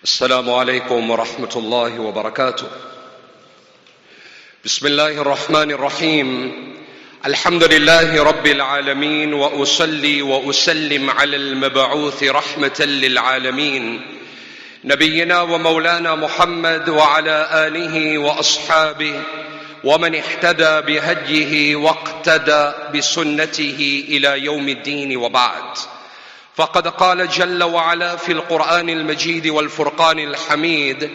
السلام عليكم ورحمة الله وبركاته. بسم الله الرحمن الرحيم. الحمد لله رب العالمين، وأصلي وأسلم على المبعوث رحمة للعالمين نبينا ومولانا محمد وعلى آله وأصحابه ومن اهتدى بهديه واقتدى بسنته إلى يوم الدين، وبعد. فقد قال جل وعلا في القرآن المجيد والفرقان الحميد: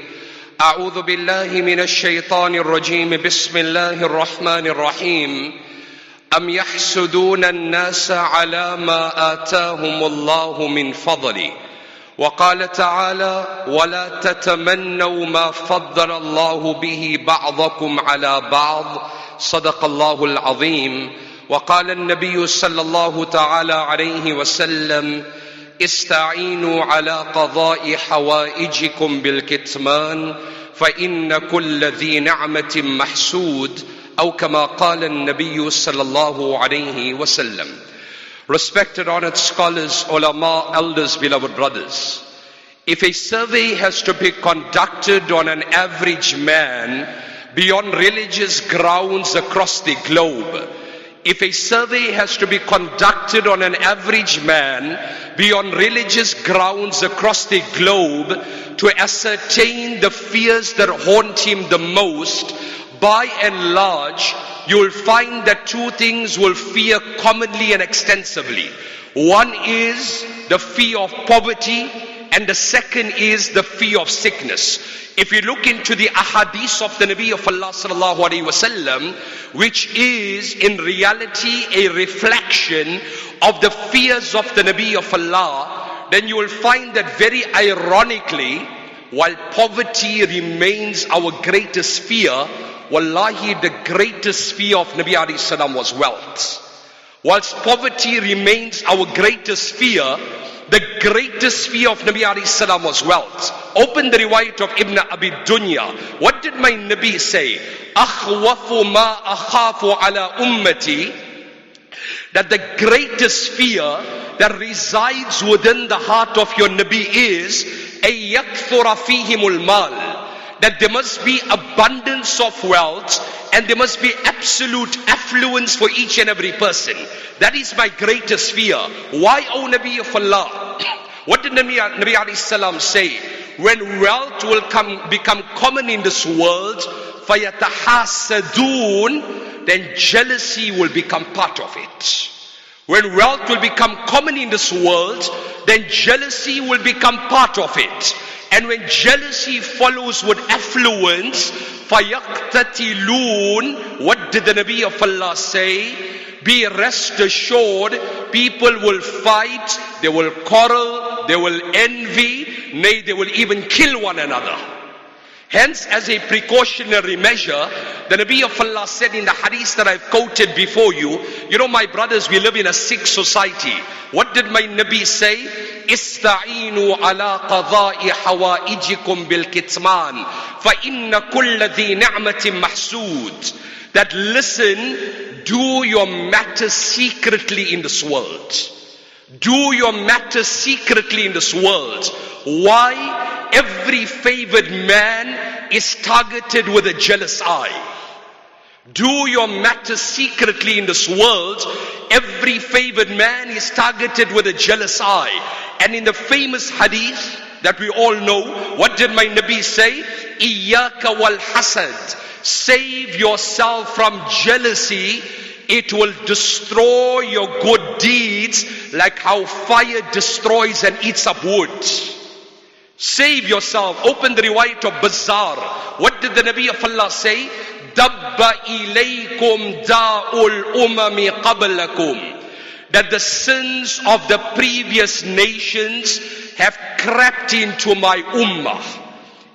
أعوذ بالله من الشيطان الرجيم، بسم الله الرحمن الرحيم. أم يحسدون الناس على ما آتاهم الله من فضله. وقال تعالى: ولا تتمنوا ما فضل الله به بعضكم على بعض. صدق الله العظيم. وقال النبي صلى الله تعالى عليه وسلم: استعينوا على قضاء حوائجكم بالكتمان فإن كل ذي نعمة محسود، أو كما قال النبي صلى الله عليه وسلم. Respected, honored scholars, ulama, elders, beloved brothers, if a survey has to be conducted on an average man beyond religious grounds across the globe, if a survey has to be conducted on an average man beyond religious grounds across the globe to ascertain the fears that haunt him the most, by and large, you will find that two things will fear commonly and extensively. One is the fear of poverty, and the second is the fear of sickness. If you look into the ahadith of the Nabi of Allah sallallahu alaihi wasallam, which is in reality a reflection of the fears of the Nabi of Allah, then you will find that very ironically, while poverty remains our greatest fear, wallahi, the greatest fear of Nabi alayhi salam was wealth. Whilst poverty remains our greatest fear, the greatest fear of Nabi alayhi salam was wealth. Open the riwayat of Ibn Abi Dunya. What did my Nabi say? أَخْوَفُ مَا أَخَافُ عَلَى أُمَّتِي. That the greatest fear that resides within the heart of your Nabi is أَن يَكْثُرَ فِيهِمُ الْمَالِ. That there must be abundance of wealth and there must be absolute affluence for each and every person. That is my greatest fear. Why, O Nabi of Allah? What did Nabi alayhi salam say? When wealth will become common in this world, فَيَتَحَاسَدُونَ, then jealousy will become part of it. When wealth will become common in this world, then jealousy will become part of it. And when jealousy follows with affluence, فَيَقْتَتِلُونَ, what did the Nabi of Allah say? Be rest assured, people will fight, they will quarrel, they will envy, nay, they will even kill one another. Hence, as a precautionary measure, the Nabi of Allah said in the hadith that I've quoted before you, you know, my brothers, we live in a sick society. What did my Nabi say? استعينوا على قضاء حوائجكم بالكتمان فإن كل ذي نعمة محسود. That listen, do your matters secretly in this world. Do your matters secretly in this world. Why? Every favored man is targeted with a jealous eye. Do your matters secretly in this world. Every favored man is targeted with a jealous eye. And in the famous hadith that we all know, what did my Nabi say? Iyaka wal hasad. Save yourself from jealousy. It will destroy your good deeds like how fire destroys and eats up wood. Save yourself. Open the riwayat of Bazzar. What did the Nabi of Allah say? Dabba ilaykum da'ul umami qablakum. That the sins of the previous nations have crept into my ummah.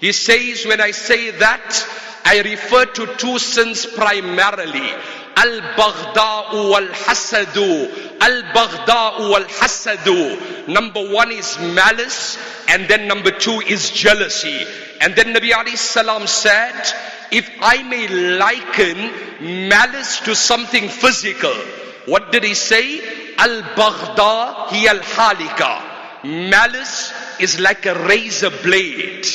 He says, when I say that, I refer to two sins primarily. Al-Baghda'u wal-Hasadu. Al-Baghda'u wal-Hasadu. Number one is malice, and then number two is jealousy. And then Nabi alayhi salam said, if I may liken malice to something physical, what did he say? Al-Baghda hiya al-halika. Malice is like a razor blade.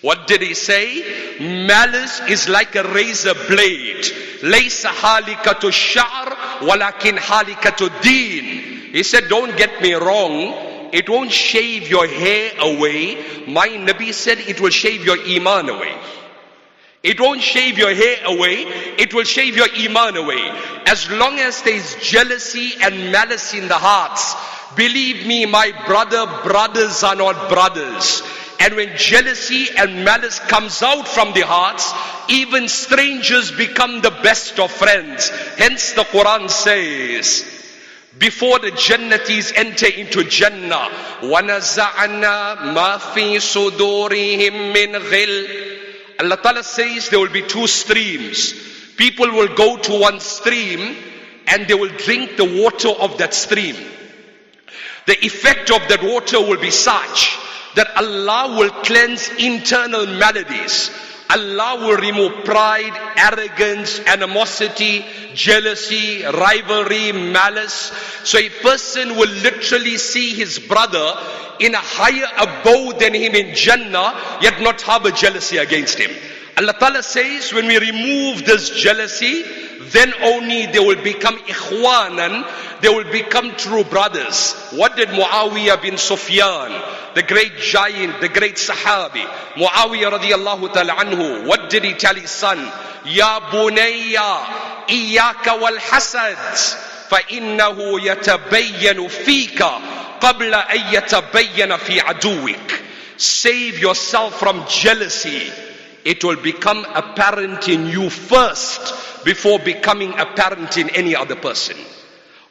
What did he say? Malice is like a razor blade. Laysa halikatu sha'r walakin halikatu deen. He said, don't get me wrong, it won't shave your hair away. My Nabi said it will shave your iman away. It won't shave your hair away, it will shave your iman away. As long as there is jealousy and malice in the hearts, believe me, my brothers are not brothers. And when jealousy and malice comes out from the hearts, even strangers become the best of friends. Hence the Quran says, before the Jannatis enter into Jannah, وَنَزَعْنَا مَا فِي صُدُورِهِمْ مِنْ غِلٍّ. Allah Ta'ala says there will be two streams. People will go to one stream and they will drink the water of that stream. The effect of that water will be such that Allah will cleanse internal maladies. Allah will remove pride, arrogance, animosity, jealousy, rivalry, malice. So a person will literally see his brother in a higher abode than him in Jannah, yet not harbor jealousy against him. Allah Ta'ala says, when we remove this jealousy, then only they will become ikhwanan, they will become true brothers. What did Muawiyah bin Sufyan, the great giant, the great Sahabi, Muawiyah radiyallahu ta'ala anhu, what did he tell his son? Ya bunayya, iyaka wal hasad, fa innahu yatabayyanu fika qabla an yatabayyana fi aduwik. Save yourself from jealousy. It will become apparent in you first before becoming apparent in any other person.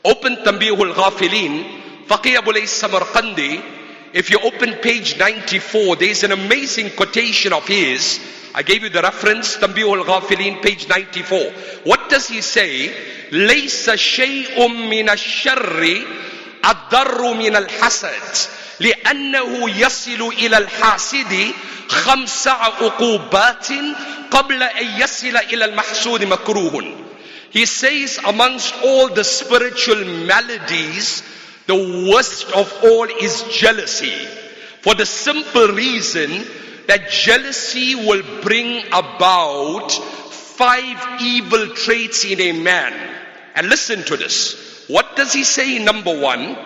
Open Tanbihul Ghafilin, Faqih Abu Lays Samarqandi. If you open page 94, there is an amazing quotation of his. I gave you the reference, Tanbihul Ghafilin, page 94. What does he say? لَيْسَ شَيْءٌ مِّنَ الشَّرِّ أَضَرُّ مِنَ الْحَسَدِ لأنه يصل إلى الحاسد 5 عقوبات قبل أن يصل إلى المحسود مكروه. He says amongst all the spiritual maladies, the worst of all is jealousy. For the simple reason that jealousy will bring about 5 evil traits in a man. And listen to this. What does he say? Number 1,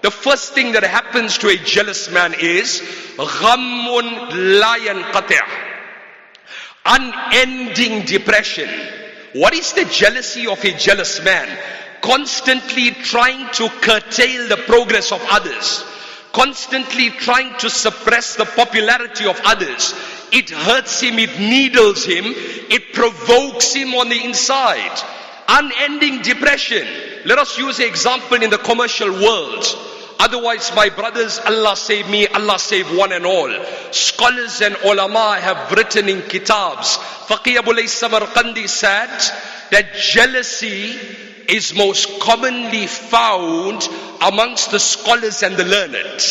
the first thing that happens to a jealous man is غَمٌّ لَا يَنْقَطِعُ, unending depression. What is the jealousy of a jealous man? Constantly trying to curtail the progress of others, constantly trying to suppress the popularity of others. It hurts him, it needles him, it provokes him on the inside. Unending depression. Let us use an example in the commercial world. Otherwise, my brothers, Allah save me, Allah save one and all. Scholars and ulama have written in kitabs. Faqih Abu Lays Samarqandi said that jealousy is most commonly found amongst the scholars and the learned.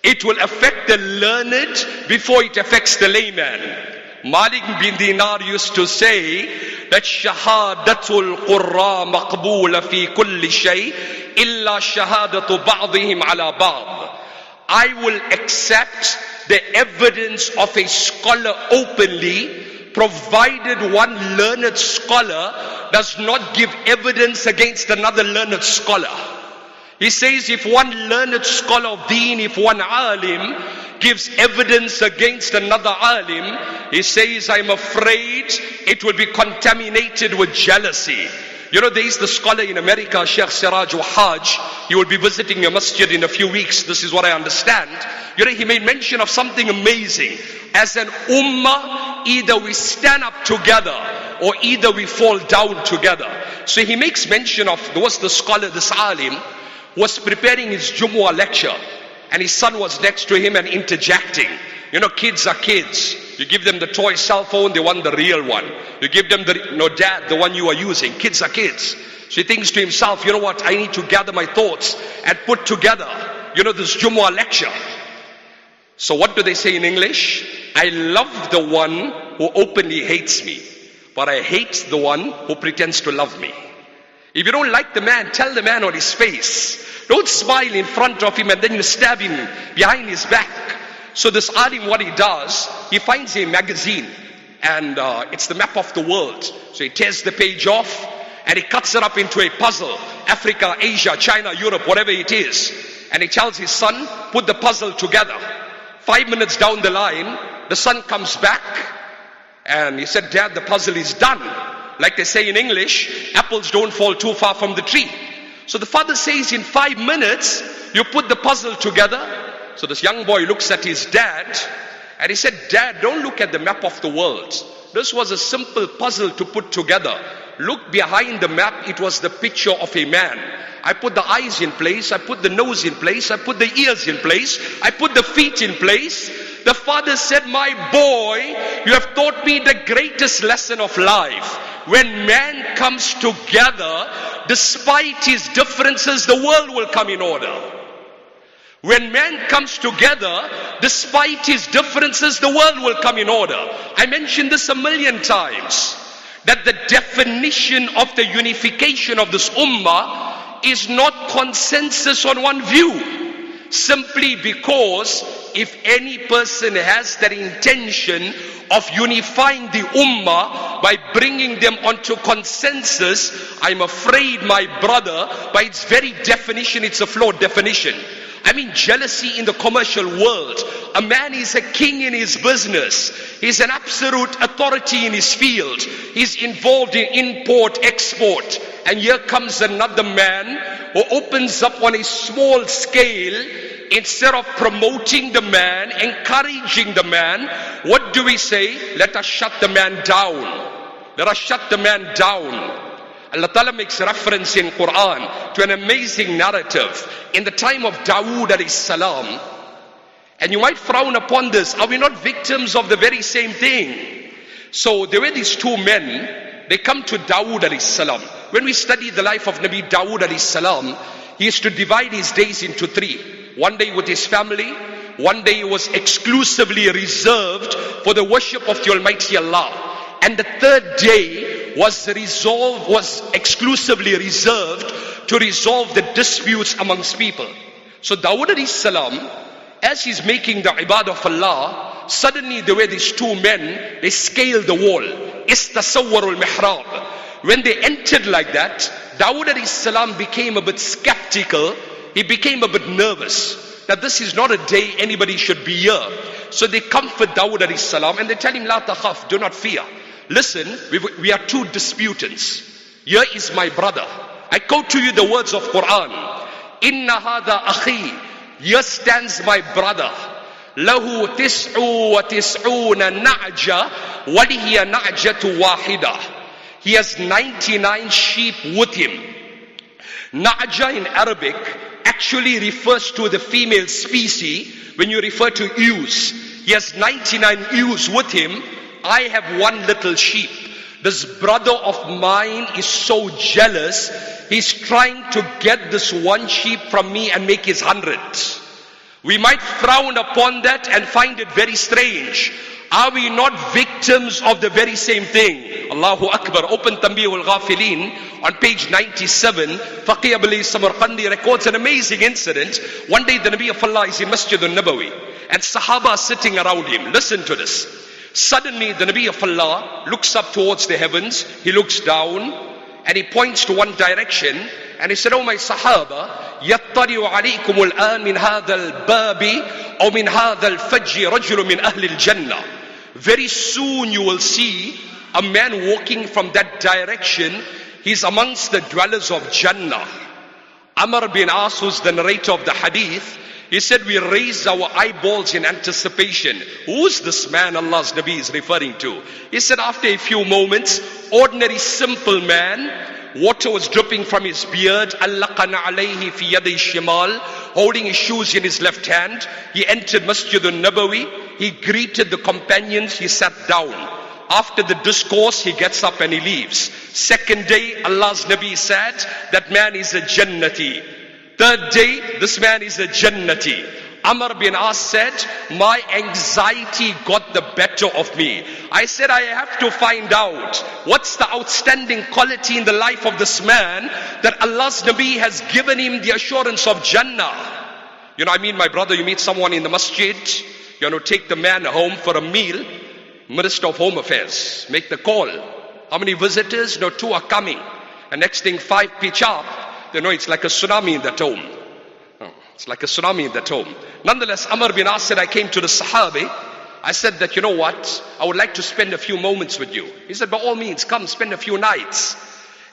It will affect the learned before it affects the layman. Malik bin Dinar used to say that shahadatul qurra maqboola fi kulli shay illa shahadatu ba'dihim ala ba'd. I will accept the evidence of a scholar openly, provided one learned scholar does not give evidence against another learned scholar. He says if one learned scholar of deen, if one alim gives evidence against another alim, he says, I'm afraid it will be contaminated with jealousy. You know, there is the scholar in America, Sheikh Siraj Wahaj. He will be visiting a masjid in a few weeks. This is what I understand. You know, he made mention of something amazing. As an ummah, either we stand up together or either we fall down together. So he makes mention of, there was the scholar, this alim, was preparing his Jumu'ah lecture. And his son was next to him and interjecting. You know, kids are kids. You give them the toy cell phone, they want the real one. You give them the, no dad, the one you are using. Kids are kids. So he thinks to himself, you know what, I need to gather my thoughts and put together, you know, this Jumu'ah lecture. So what do they say in English? I love the one who openly hates me, but I hate the one who pretends to love me. If you don't like the man, tell the man on his face. Don't smile in front of him and then you stab him behind his back. So this alim, what he does, he finds a magazine and it's the map of the world. So he tears the page off and he cuts it up into a puzzle. Africa, Asia, China, Europe, whatever it is. And he tells his son, put the puzzle together. 5 minutes down the line, the son comes back and he said, Dad, the puzzle is done. Like they say in English, apples don't fall too far from the tree. So the father says, in 5 minutes, you put the puzzle together. So this young boy looks at his dad and he said, Dad, don't look at the map of the world. This was a simple puzzle to put together. Look behind the map, it was the picture of a man. I put the eyes in place, I put the nose in place, I put the ears in place, I put the feet in place. The father said, my boy, you have taught me the greatest lesson of life. When man comes together, despite his differences, the world will come in order. When man comes together, despite his differences, the world will come in order. I mentioned this a million times, that the definition of the unification of this ummah is not consensus on one view. Simply because if any person has that intention of unifying the ummah by bringing them onto consensus, I'm afraid, my brother, by its very definition, it's a flawed definition. I mean, jealousy in the commercial world. A man is a king in his business. He's an absolute authority in his field. He's involved in import, export. And here comes another man who opens up on a small scale. Instead of promoting the man, encouraging the man, what do we say? Let us shut the man down. Let us shut the man down. Allah Ta'ala makes reference in Quran to an amazing narrative in the time of Dawood alayhi salam. And you might frown upon this. Are we not victims of the very same thing? So there were these two men. They come to Dawood alayhi salam. When we study the life of Nabi Dawood alayhi salam, he used to divide his days into three. One day with his family. One day was exclusively reserved for the worship of the Almighty Allah. And the third day was exclusively reserved to resolve the disputes amongst people. So Dawood alayhi salam, as he's making the ibadah of Allah, suddenly there were these two men, they scaled the wall. Istasawwarul mihrab. When they entered like that, Dawood alayhi salam became a bit skeptical. He became a bit nervous. Now this is not a day anybody should be here. So they comfort Dawood alayhi salam and they tell him, La takhaf, do not fear. Listen, we are two disputants. Here is my brother. I quote to you the words of Quran. Inna hadha akhi. Here stands my brother. Lahu tis'u wa tis'una na'ja wa lihiya na'jatu wahida. He has 99 sheep with him. Na'ja in Arabic actually refers to the female species when you refer to ewes. He has 99 ewes with him. I have one little sheep. This brother of mine is so jealous. He's trying to get this one sheep from me and make his 100. We might frown upon that and find it very strange. Are we not victims of the very same thing? Allahu Akbar. Open Tanbihul Ghafilin on page 97. Faqih Abul Samarqandi records an amazing incident. One day the Nabi of Allah is in Masjid al-Nabawi and Sahaba are sitting around him. Listen to this. Suddenly the Nabi of Allah looks up towards the heavens. He looks down and he points to one direction and he said, Oh my Sahaba, يَطَّرِعُ عَلَيْكُمُ الْآنِ مِنْ هَذَا الْبَابِ أو مِنْ هَذَا الْفَجِّ رَجُلٌ مِنْ أَهْلِ الْجَنَّةِ. Very soon you will see a man walking from that direction. He's amongst the dwellers of Jannah. Amr bin As, who's the narrator of the hadith, he said, we raised our eyeballs in anticipation. Who's this man Allah's Nabi is referring to? He said, after a few moments, ordinary simple man, water was dripping from his beard, allaqana alayhi fi yadi shimal, holding his shoes in his left hand. He entered Masjid al-Nabawi. He greeted the companions. He sat down. After the discourse, he gets up and he leaves. Second day, Allah's Nabi said, that man is a Jannati. Third day, this man is a Jannati. Amr bin As said, my anxiety got the better of me. I said, I have to find out what's the outstanding quality in the life of this man that Allah's Nabi has given him the assurance of Jannah. You know, I mean, my brother, you meet someone in the masjid, you know, take the man home for a meal, Minister of Home Affairs, make the call. How many visitors? No, 2 are coming. And next thing, 5 pitch up. They know it's like a tsunami in that home. It's like a tsunami in that home. Nonetheless, Amr bin As said, I came to the Sahabi. I said that, you know what? I would like to spend a few moments with you. He said, by all means, come spend a few nights.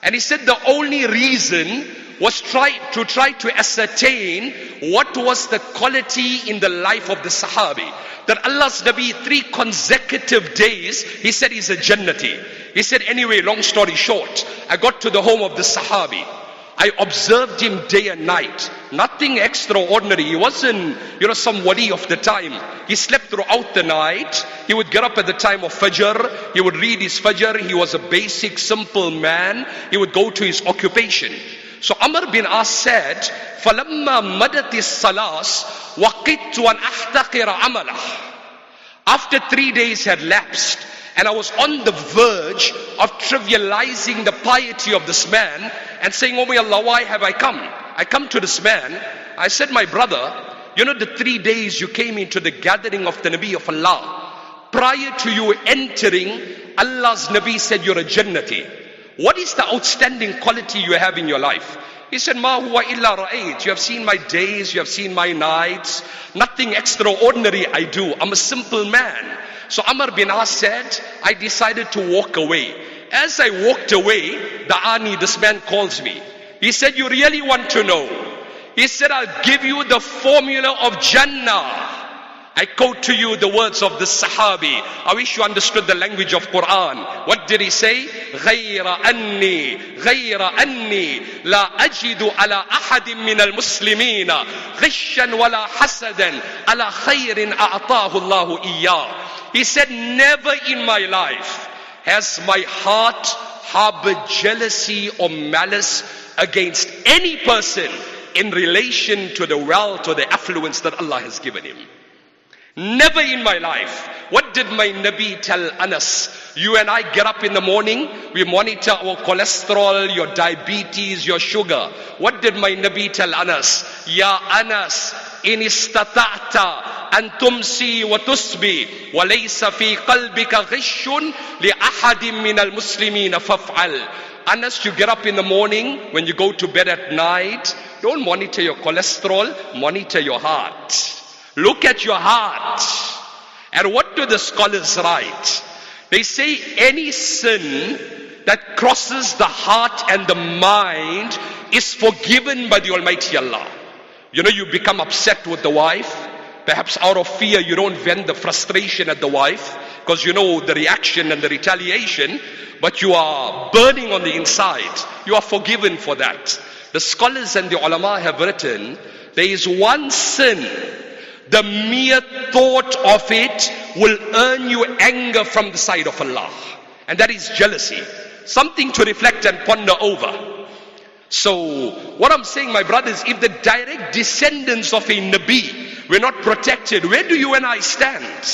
And he said the only reason was to try to ascertain what was the quality in the life of the Sahabi. That Allah's Nabi 3 consecutive days, he said he's a Jannati. He said, anyway, long story short, I got to the home of the Sahabi. I observed him day and night. Nothing extraordinary. He wasn't, you know, some wali of the time. He slept throughout the night. He would get up at the time of Fajr. He would read his Fajr. He was a basic, simple man. He would go to his occupation. So Amr bin As said, فَلَمَّا مَدَتِ الصَّلَاةِ وَقِدْتُ أَنْ أَحْتَقِرَ عَمَلَهُ. After 3 days had lapsed, and I was on the verge of trivializing the piety of this man and saying, oh my Allah, why have I come? I come to this man. I said, my brother, you know the 3 days you came into the gathering of the Nabi of Allah. Prior to you entering, Allah's Nabi said you're a Jannati. What is the outstanding quality you have in your life? He said, Ma huwa illa ra'ayt. You have seen my days, you have seen my nights. Nothing extraordinary I do. I'm a simple man. So Amr bin As said, I decided to walk away. As I walked away, the Ani, this man calls me. He said, you really want to know? He said, I'll give you the formula of Jannah. I quote to you the words of the Sahabi. I wish you understood the language of Quran. What did he say? غَيْرَ أَنِّي لَا أَجِدُ عَلَىٰ أَحَدٍ مِّنَ الْمُسْلِمِينَ غِشًّا وَلَا حَسَدًا عَلَىٰ خَيْرٍ أَعْطَاهُ اللَّهُ إِيَّاهُ. He said, never in my life has my heart harbored jealousy or malice against any person in relation to the wealth or the affluence that Allah has given him. Never in my life. What did my Nabi tell Anas? You and I get up in the morning, we monitor our cholesterol, your diabetes, your sugar. What did my Nabi tell Anas? Ya Anas, in istata'ta an tumsi wa tusbi wa laysa fi qalbika ghishun li ahadin min al-muslimin faf'al. Anas, you get up in the morning, when you go to bed at night, don't monitor your cholesterol, monitor your heart. Look at your heart. And what do the scholars write? They say any sin that crosses the heart and the mind is forgiven by the Almighty Allah. You know, you become upset with the wife. Perhaps out of fear you don't vent the frustration at the wife because you know the reaction and the retaliation, but you are burning on the inside. You are forgiven for that. The scholars and the ulama have written, there is one sin, the mere thought of it will earn you anger from the side of Allah. And that is jealousy. Something to reflect and ponder over. So, what I'm saying, my brothers, if the direct descendants of a Nabi were not protected, where do you and I stand?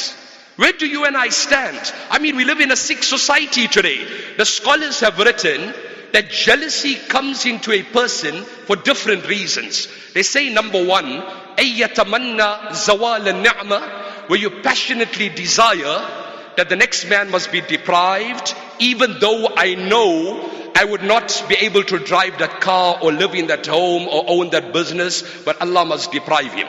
Where do you and I stand? I mean, we live in a sick society today. The scholars have written that jealousy comes into a person for different reasons. They say, number one, أَيَّتَمَنَّا زَوَالَ النِّعْمَةِ, where you passionately desire that the next man must be deprived, even though I know I would not be able to drive that car or live in that home or own that business, but Allah must deprive him.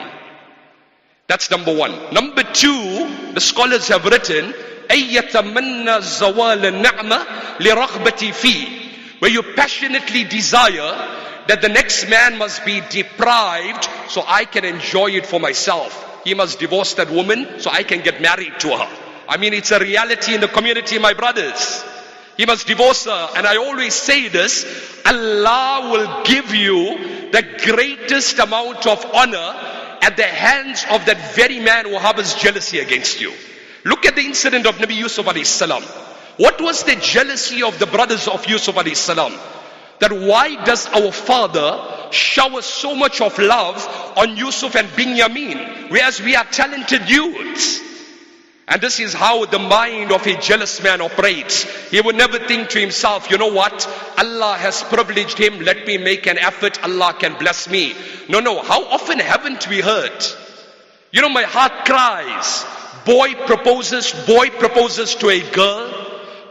That's number one. Number two, the scholars have written, أَيَّتَمَنَّا زَوَالَ النِّعْمَةِ لِرَغْبَةِ فِي, where you passionately desire that the next man must be deprived so I can enjoy it for myself. He must divorce that woman so I can get married to her. I mean, it's a reality in the community, my brothers. He must divorce her. And I always say this, Allah will give you the greatest amount of honor at the hands of that very man who harbors jealousy against you. Look at the incident of Nabi Yusuf alayhi salam. What was the jealousy of the brothers of Yusuf alayhi salam? That why does our father shower so much of love on Yusuf and Binyamin, whereas we are talented youths? And this is how the mind of a jealous man operates. He would never think to himself, you know what? Allah has privileged him. Let me make an effort. Allah can bless me. No. How often haven't we heard? You know, my heart cries. Boy proposes to a girl.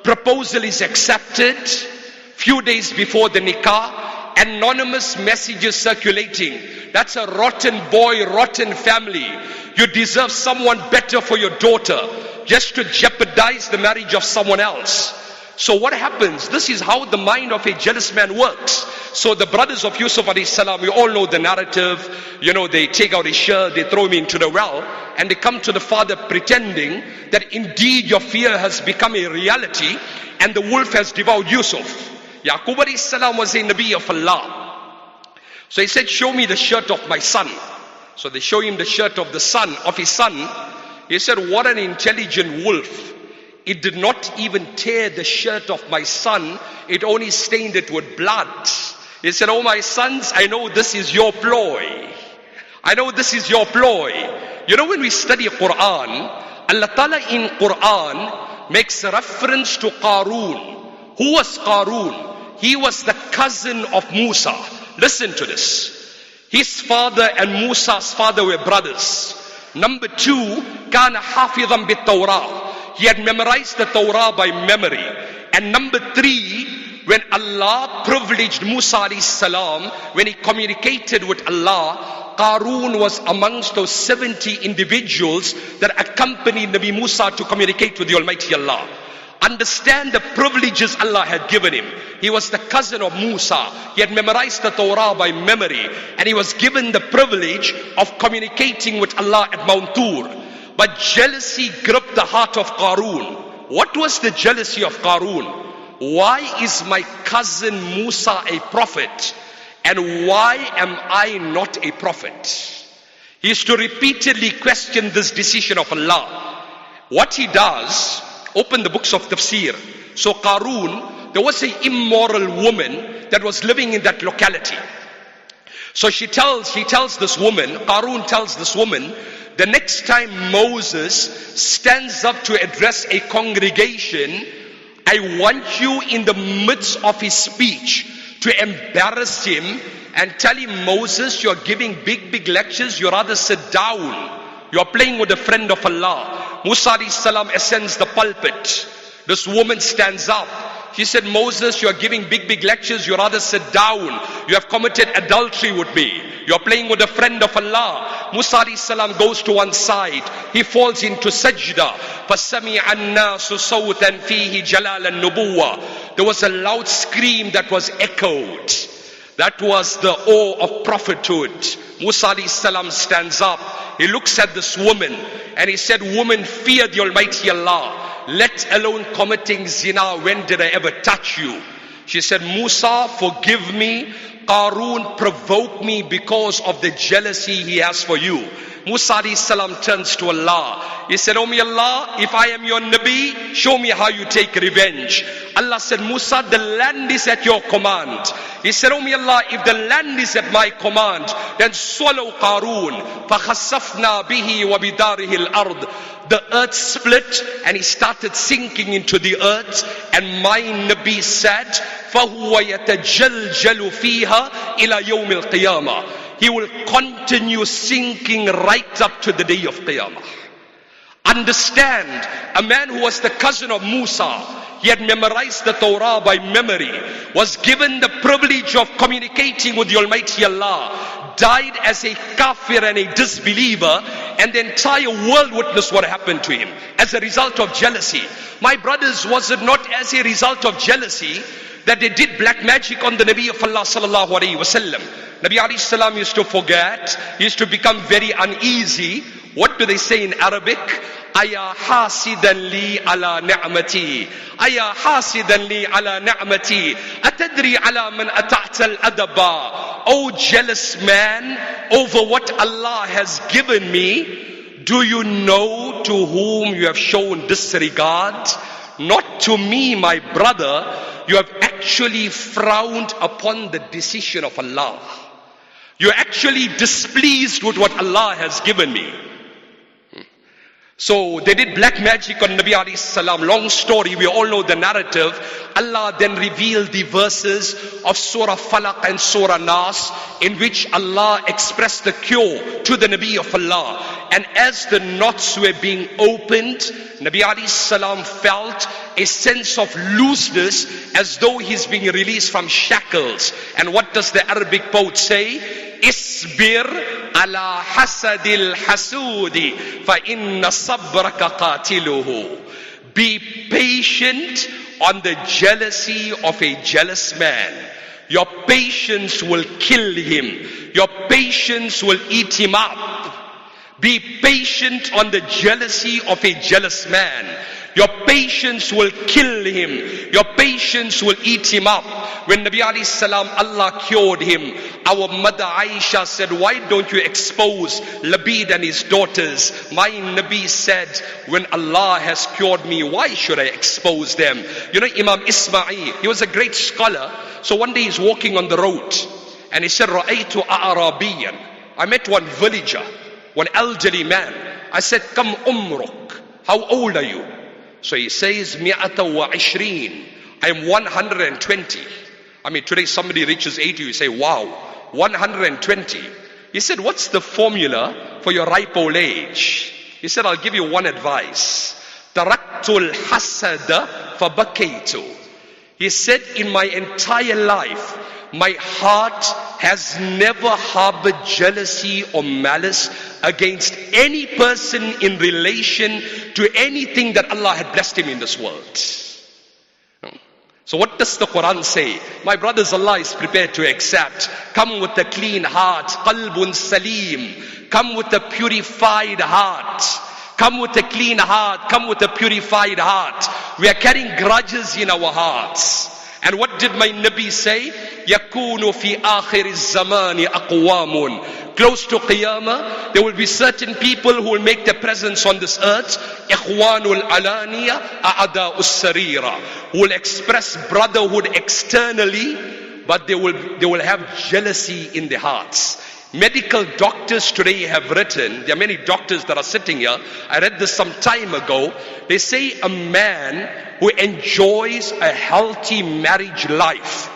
Proposal is accepted. Few days before the nikah, anonymous messages circulating. That's a rotten boy, rotten family. You deserve someone better for your daughter, just to jeopardize the marriage of someone else. So what happens? This is how the mind of a jealous man works. So the brothers of Yusuf alayhi salam, we all know the narrative. You know, they take out his shirt, they throw him into the well, and they come to the father pretending that indeed your fear has become a reality and the wolf has devoured Yusuf. Yaqub alayhi salam was a Nabi of Allah. So he said, show me the shirt of my son. So they show him the shirt of his son. He said, what an intelligent wolf. It did not even tear the shirt of my son. It only stained it with blood. He said, oh my sons, I know this is your ploy. I know this is your ploy. You know, when we study Quran, Allah Ta'ala in Quran makes reference to Qarun. Who was Qarun? He was the cousin of Musa. Listen to this. His father and Musa's father were brothers. Number 2, kana hafidhan bit Torah. He had memorized the Torah by memory. And number 3, when Allah privileged Musa alayhi salam, when he communicated with Allah, Qarun was amongst those 70 individuals that accompanied Nabi Musa to communicate with the Almighty Allah. Understand the privileges Allah had given him. He was the cousin of Musa. He had memorized the Torah by memory. And he was given the privilege of communicating with Allah at Mount Tur. But jealousy gripped the heart of Qarun. What was the jealousy of Qarun? Why is my cousin Musa a prophet? And why am I not a prophet? He used to repeatedly question this decision of Allah. What he does, open the books of tafsir. So Qarun, there was an immoral woman that was living in that locality. So he tells this woman, Qarun tells this woman, the next time Moses stands up to address a congregation, I want you in the midst of his speech to embarrass him and tell him, Moses, you're giving big lectures, you rather sit down. You're playing with a friend of Allah. Musa alayhi salam ascends the pulpit. This woman stands up. She said, Moses, you are giving big lectures, you rather sit down. You have committed adultery with me. You are playing with a friend of Allah. Musa alayhi salam goes to one side. He falls into sajda. فَسَمِعَ النَّاسُ صَوْتًا فِيهِ جَلَالَ النُّبُوَّةِ There was a loud scream that was echoed. That was the awe of prophethood. Musa alayhi salam stands up. He looks at this woman and he said, woman, fear the Almighty Allah. Let alone committing zina. When did I ever touch you? She said, Musa, forgive me. Qarun provoked me because of the jealousy he has for you. Musa alayhi salam turns to Allah. He said, oh my Allah, if I am your Nabi, show me how you take revenge. Allah said, Musa, the land is at your command. He said, oh my Allah, if the land is at my command, then swallow Qarun. فَخَسَّفْنَا بِهِ وَبِدَارِهِ الْأَرْضِ The earth split and he started sinking into the earth. And my Nabi said, فَهُوَ يَتَجَلْجَلُ فِيهَا إِلَى يَوْمِ الْقِيَامَةِ He will continue sinking right up to the day of Qiyamah. Understand, a man who was the cousin of Musa, he had memorized the Torah by memory, was given the privilege of communicating with the Almighty Allah, died as a kafir and a disbeliever, and the entire world witnessed what happened to him as a result of jealousy. My brothers, was it not as a result of jealousy that they did black magic on the Nabi of Allah sallallahu alayhi wasallam? Nabi alayhi salam used to forget, he used to become very uneasy. What do they say in Arabic? Aya hasidan li ala ni'mati. Aya hasidan li ala ni'mati. Atadri ala man ata'ta al-adaba. Oh jealous man, over what Allah has given me, do you know to whom you have shown disregard? Not to me, my brother. You have actually frowned upon the decision of Allah. You're actually displeased with what Allah has given me. So they did black magic on Nabi alayhi salam. Long story, we all know the narrative. Allah then revealed the verses of Surah Falaq and Surah Nas, in which Allah expressed the cure to the Nabi of Allah. And as the knots were being opened, Nabi alayhi salam felt a sense of looseness, as though he's being released from shackles. And what does the Arabic poet say? Isbir ala hasadil hasudi fa inna sabraka qatiluhu. Be patient on the jealousy of a jealous man. Your patience will kill him. Your patience will eat him up. Be patient on the jealousy of a jealous man. Your patience will kill him. Your patience will eat him up. When Nabi alayhi salam, Allah cured him, our mother Aisha said, why don't you expose Labid and his daughters? My Nabi said, when Allah has cured me, why should I expose them? You know, Imam Ismail, he was a great scholar. So one day he's walking on the road and he said, Ra'aytu a'arabiyan. I met one villager, one elderly man. I said, Kam umruk. How old are you? So he says, Mi'ata wa ishrin. I am 120. I mean, today somebody reaches 80, you say, wow, 120. He said, what's the formula for your ripe old age? He said, I'll give you one advice. Taraktul hasada fabakaitu. He said, in my entire life, my heart has never harbored jealousy or malice against any person in relation to anything that Allah had blessed him in this world. So what does the Quran say? My brothers, Allah is prepared to accept. Come with a clean heart, qalbun salim. Come with a purified heart. Come with a clean heart. Come with a purified heart. We are carrying grudges in our hearts. And what did my Nabi say? Yakunu fi akhir az-zamani aqwamun. Close to Qiyamah, there will be certain people who will make their presence on this earth. Ikhwanul alaniya a'ada'us sarira. Who will express brotherhood externally, but they will have jealousy in their hearts. Medical doctors today have written, there are many doctors that are sitting here, I read this some time ago, they say a man who enjoys a healthy marriage life,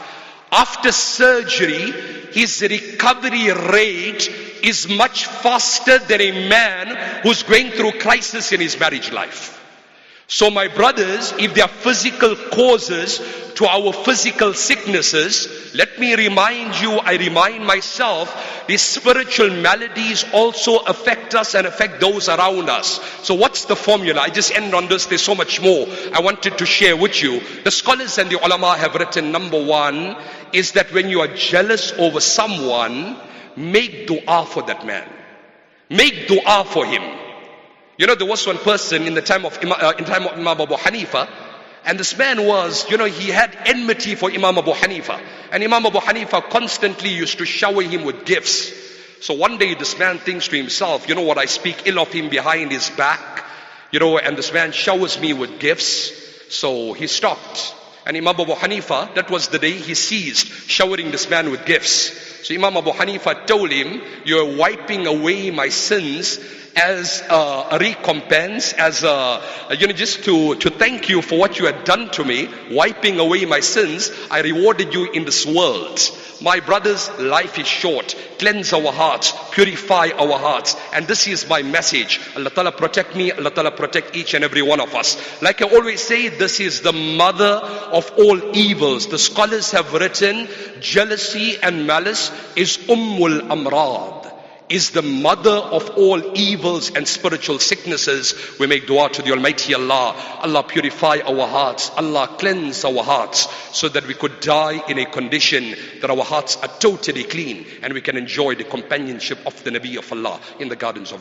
after surgery, his recovery rate is much faster than a man who's going through crisis in his marriage life. So my brothers, if there are physical causes to our physical sicknesses, let me remind you, I remind myself, these spiritual maladies also affect us and affect those around us. So what's the formula? I just end on this, there's so much more I wanted to share with you. The scholars and the ulama have written, number one, is that when you are jealous over someone, make dua for that man. Make dua for him. You know, there was one person in the time of Imam Abu Hanifa, and this man was, he had enmity for Imam Abu Hanifa. And Imam Abu Hanifa constantly used to shower him with gifts. So one day this man thinks to himself, you know what, I speak ill of him behind his back, and this man showers me with gifts. So he stopped. And Imam Abu Hanifa, that was the day he ceased showering this man with gifts. So Imam Abu Hanifa told him, you're wiping away my sins as a recompense, as just to thank you for what you had done to me, wiping away my sins. I rewarded you in this world. My brothers, life is short. Cleanse our hearts, purify our hearts. And this is my message. Allah Ta'ala protect me, Allah Ta'ala protect each and every one of us. Like I always say, this is the mother of all evils. The scholars have written, jealousy and malice is Ummul Amrad, is the mother of all evils and spiritual sicknesses. We make dua to the Almighty Allah. Allah purify our hearts. Allah cleanse our hearts so that we could die in a condition that our hearts are totally clean and we can enjoy the companionship of the Nabi of Allah in the gardens of